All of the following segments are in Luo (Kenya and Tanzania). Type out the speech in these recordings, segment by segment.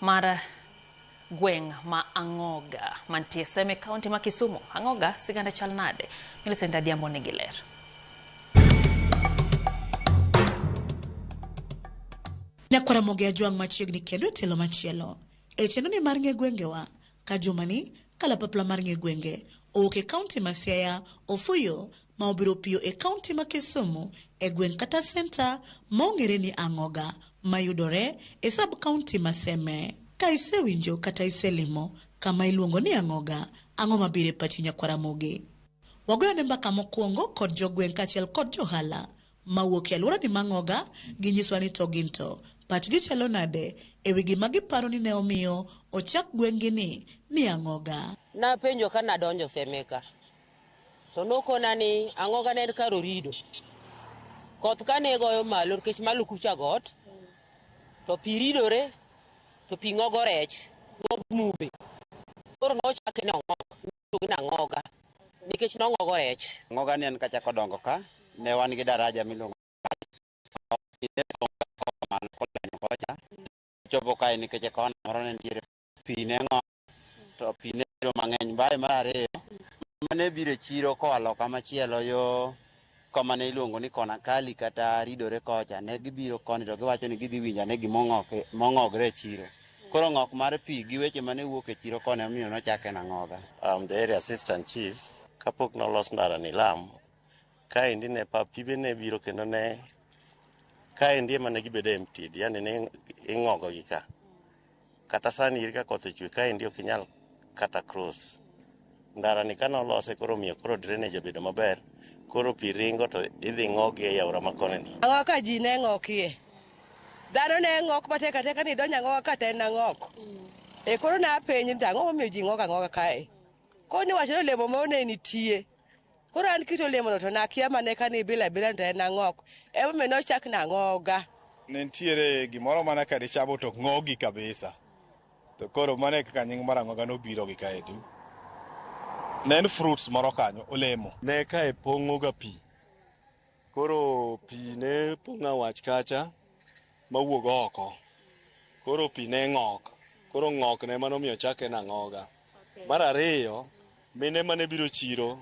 mar gweng' ma Ang'oga mantie Seme kaunti ma Kisumu. Ang'oga siganda chal nade? Millicent Adhiambo nigi ler. Nyakwaramoge ajwang' machiegni kendo telo machielo. E chenoni mar ng'e gwengewa, ka jumani kalapapla mar ng'e gwenge owuok e kaunti ma Siaya, ofuyo ma obiro piyo e kaunti ma Kisumu e gweng' kata senta ma ong'ere ni Ang'oga mayudore e sub kaunti ma Seme. Ka isewinjo kata iselimo kama iluongo ni Ang'oga, ang'o mabiro e pachi Nyakwaramoge? Wagoyone mbaka mokwongo kod jogweng' kaachiel kod johala mawuok e alwora ni Ang'oga ginyiswa ni to ginto pachgi chalo nade e wi gima giparo ni ne omiyo ochak gweng'gi ni Ang'oga. Napenjo ka nadonjo Seme ka to nokona ni Ang'oga ne en kar orido. Koth kane goyo malo nikech malo kucha got to pi ridore to pi ng'ogo rech ng'og mube. Koro nochake ni Ang'oga nikech nong'ogo rech. Ang'oga ne en kachako dongo ka ne wan gi daraja miluongo chopo kae nikech kona moro ne nitiere pi ne ng'o to pi ne biro mang'eny. Mbae mar ariyo mane biro e chiro koa loka machielo yo kama ne iluongo ni Kona Kali kata ridore kocha, ne gibiro koni to giwacho ni gidhi winjo ne gimong'ogre e chiro. Koro ng'ok mar pi gi weche mane wuok e chiro kone omiyo nochake na Ang'oga. I'm the area assistant chief. Kapok nolos ndara ni lam, kaendi ne pap pibe ne biro kendo ne kaendi ema ne gibedo emptied, yani ne ing'ogo gi ka. Kata sani iri ka koth ochwe kaendi ok inyal kata cross. Ndara ni ka nolose koro miyo koro drainage obedo maber. Koro pi ringo to idhi ng'ogi e aora ma koni ni. Ang'oga ka ji ne ng'okie. Dhano ne ng'ok mateka teka ni donjo Ang'oga ka te na ng'ok. E koro na penjo ni ang'o momiyo ji ng'oga Ang'oga kae. Koro ni wacho ni olemo ma ne nitie. Koro an kit olemo no to nakia mane ka ni bila to en ng'ok. Ema omiyo nochak na Ang'oga. Ne nitiere gimoro mana ka dichamo to ng'ogi kabisa. To koro mane kaka nying mar Ang'oga nobiro gi kae tu. Ne en fruits moro kanyo, olemo. Ne kae pong'o ga pi. Koro pi ne pong'o wach kacha mawuog oko. Koro pi ne ng'ok. Koro ng'ok ne mano miyo chake na Ang'oga. Mar ariyo, mine mane biro chiro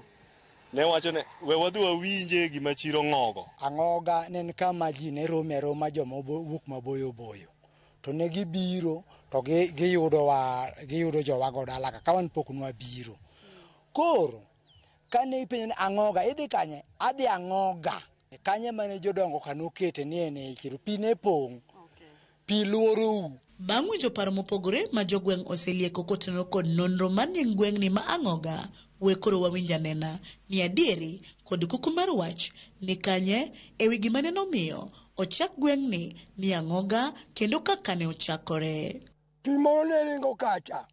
ne wacho ne we wadhi wawinje gima chiro ng'ogo. Ang'oga ne en kama ji ne rome aroma joma wuok maboyo boyo. To ne gibiro to giyudo jowago dala ka wan pok nwa biro. Koro kane ipenjo ni Ang'oga idhi kanye? Adhi Ang'oga. Kanye mane jodongo kanokete ni ene chiro pi ne pong'. Pi luorou. Bang' winjo paro mopogore ma jogweng' oselieko kotenore kod nonro mar nying gweng' ni ma Ang'oga, we koro wawinja nena ni adieri kod kuku mar wach ni kanye e wi gima ne nomiyo ochak gweng' ni Ang'oga kendo kaka ne ochakore. Pi moro ne ringo kacha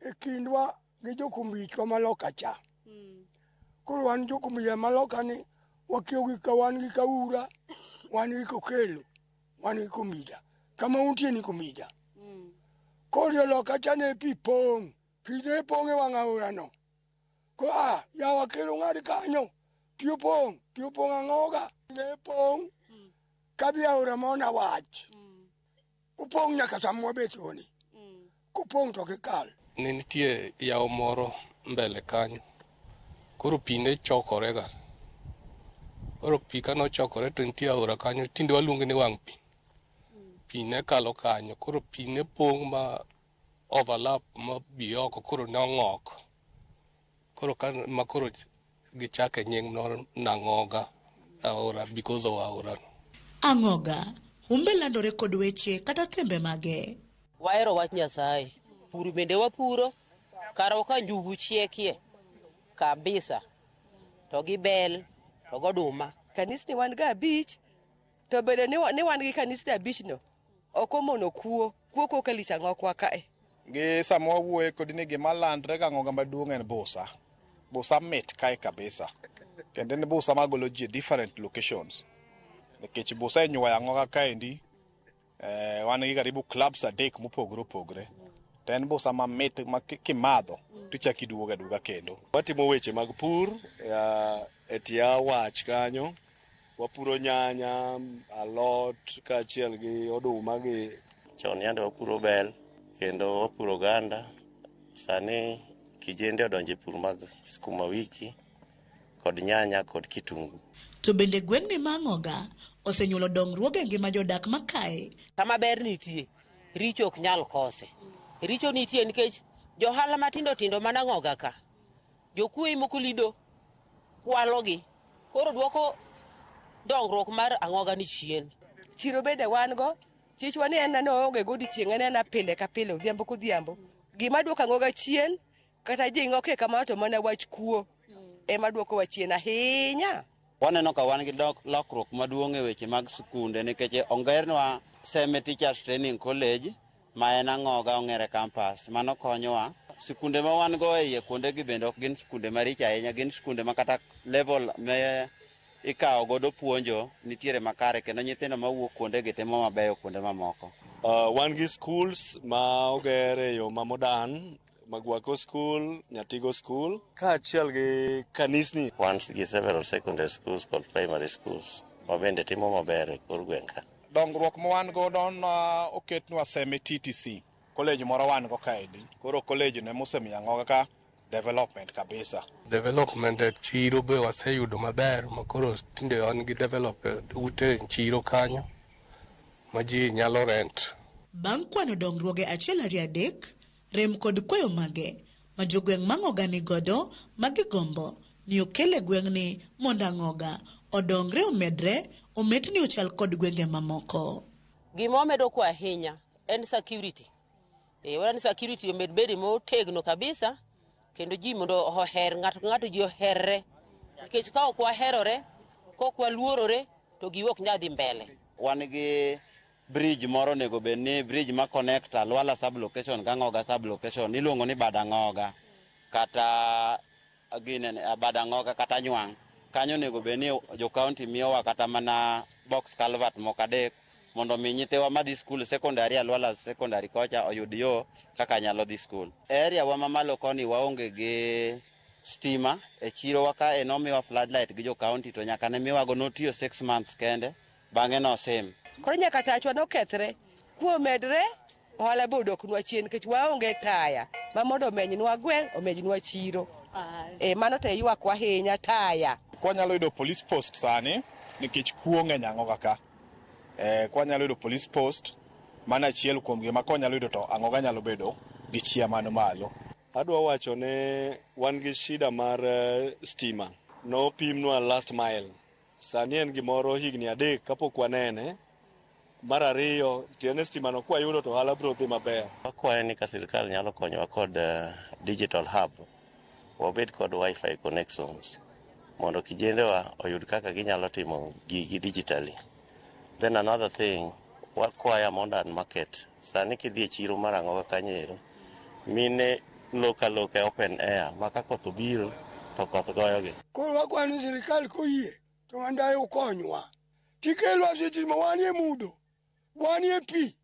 e kindwa gi jokumbichwa maloka cha. Koro wan jokumbiya maloka ni wakio gi ka wan gi Kaura, wan gi Kokelo, wan gi Kumida. Kama untie ni Kumida. Koro loka cha ne pi pong'. Pi ne pong' e wang' aora no. Ko yawa kelo ng'adi kanyo. Pi opong' Ang'oga. Ne pong' kadhi aora mona wach. Upong' nyaka samwa betoni. Kupong' to kikal. Ne nitie yawo moro mbele kanyo. Koro pi ne chokore ga. Koro pi ka nochokore to nitie aora kanyo. Tinde waluonge ni wang' pi. Pi ne kalo kanyo. Koro pi ne pong' ma overlap ma bi oko koro ne ong'ok. Koro koro gichake nying na Ang'oga aora because of aora. Ang'oga, humbe landore kod weche kata tembe mage. Wahero wach Nyasaye. Puro bende wapuro. Karo ka njugu chiekie kabisa. To gi bel to goduma. Kanisni wan ga abich. To bende ni wan gi kanisni abich no. Okomono kuo kokalisa Ang'okwa kae. Gi sama wawuoye kod ni gima landre ga Ang'oga maduong' en busa. Busa mit kae kabisa. Kendo en busa magolo ji different locations. Nikech busa inyuoyo Ang'oga kaendi. Wan gi karibu clubs adek mopogore opogore. To en busa mamit ma kimadho tichak iduogo aduoga kendo. Watimo weche mag pur e tie wach kanyo. Wapuro nyanya, alot kaachiel gi oduma gi Chon yande wapuro bel, kendo wapuro oganda. Sani kijende odonje pur mag skuma wiki kod nyanya kod kitungu. To bende gweng'ni ma Ang'oga osenyuolo dongruok e ngima jodak makae. Kama ber nitie, richo ok nyal kose. Richo nitie nikech johala matindo tindo mana Ang'oga ka. Jokuoye moko lido kwalogi. Koro duoko dongruok mar Ang'oga ni chien. Chiro bende wan go, chichwa ni en no onge godiochieng' en pile ka pile odhiambo kodhiambo. Gima duoko Ang'oga chien kata jing'oke kamano to mana wach kuo ema duoko wa chien ahinya. Waneno ka wan gi lokruok maduong' e weche mag skunde nikech ongernwa Seme Teachers Training College ma en Ang'oga ong'ere campus. Mano konyowa. Skunde ma wan go e iye kuonde gi bende ok gin skunde maricho ahinya, gin skunde ma kata level me ikawo godo puonjo nitiere makare kendo nyithindo mawuok kuonde gi timo mabeyo kuonde mamoko. Wan gi schools ma oger e yo ma modern, Magwako School, Nyatigo School, kaachiel gi kanisni. Wan gi several secondary schools kod primary schools ma bende timo maber e kor gweng' ka. Dongruok ma wan go don oketnwa Seme TTC. College moro wan go kaendi. Koro college ne mosemiyo Ang'oga ka development kabisa. Development e chiro be waseyudo maber, makoro tinde wan gi develop ute chiro kanyo ma ji nyalo rent. Bang' kwano dongruoge achiel ariyo adek, rem kod kwayo mage ma jogweng' ma Ang'oga ni godo magigombo ni okele gweng'ni mondo Ang'oga odongre omedre ometni ochal kod gwenge mamoko. Gima omedo kwa ahinya en security. Wan security omed bedi motegno kabisa kendo ji mondo oher ng'ato ji oherre. Nikech ka ok waherore, ka ok waluorore to giwa ok nyadhi mbele. Wan gi bridge moro nego bed ni bridge ma connect Lwala sublocation gi Ang'oga sublocation iluongo ni Bad Ang'oga kata Bad Ang'oga kata Nywang'. Kanyo nego bed ni jo county miyowa kata mana box culvert moko adek mondo mi nyithiwa madhi skul secondary Lwala secondary kocha oyud yo kaka nyalo dhi skul. Area wa mamalo koni waonge gi stima e chiro waka nomiwa floodlight gi jo county to nyaka ne miwago notiyo 6 months kende bang'e no same. Koro nyaka tachwa nokethre, kuo medre, ohala bodoknwa chien nikech waonge taya. Ma mondo omenynwa gweng', omenynwa chiro. Mano te ywak ahinya taya. Kwanyalo yudo police post sani nikech kuo ng'eny Ang'oga ka. Kwanyalo yudo police post mana achiel kuom gima konyalo yudo to Ang'oga nyalo bedo gi chia mano malo. Adwa wacho ne wan gi shida mar stima. No pimnwa last mile. Sani en gimoro higni 3 kapok wanene. Mar ariyo, tiene stima no kwa yudo to ohala biro dhi maber. Wakwayo ni ka sirkal nyalo konyowa kod digital hub, wabed kod wifi connections, mondo kijendewa oyud kaka ginyalo timo gigi digitally. Then another thing, wakwayo modern market. Sani kidhi e chiro mar Ang'oga kanyero, mine loka open air, maka koth obiro to koth goyogi. Koro wakwayo ni sirkal koyie to mandaye ukonywa. Tikelwa seche ma wanie mudo. Wanie pi.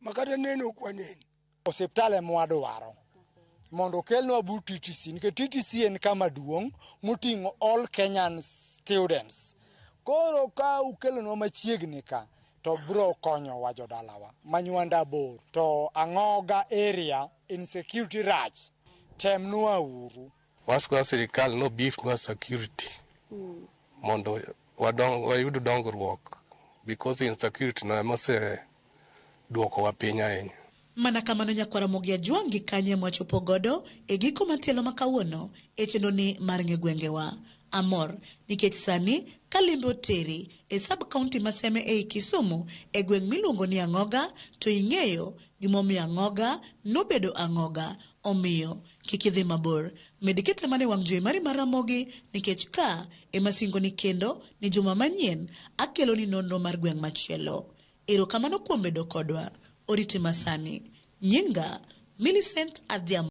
Makata neno ok waneno. Osiptal ema wadwaro mondo okelnwa but TTC nikech TTC en kama duong' moting'o all Kenyan students. Koro ka ukelonwa machiegni ka to biro konyowa jodalawa manywanda bor to Ang'oga area insecurity rach temnwa uru. Waskwa sirikal no beefnwa security mondo wayud dongruok because insecurity no emose duoko wa piny ahinya. Mana kamano nyakwara Mogi Ajwangi kanye mwachopo godo e giko matielo makawuono e chenro ni mar ng'e gwengewa. Amor nikech sani kalimbe oteri e sub county ma Seme ei Kisumu e gweng' miluongo ni Ang'oga to ing'eyo gimomiyo Ang'oga nobedo Ang'oga, omiyo kik idhi mabor. Medikete mane wang' jowi mari mar Ramogi nikech ka ema singoni kendo ni juma manyien akelo ni nonro mar gweng' machielo. Erokamano kuom bedo kodwa. Oriti masani. Nyinga Millicent Adhiambo.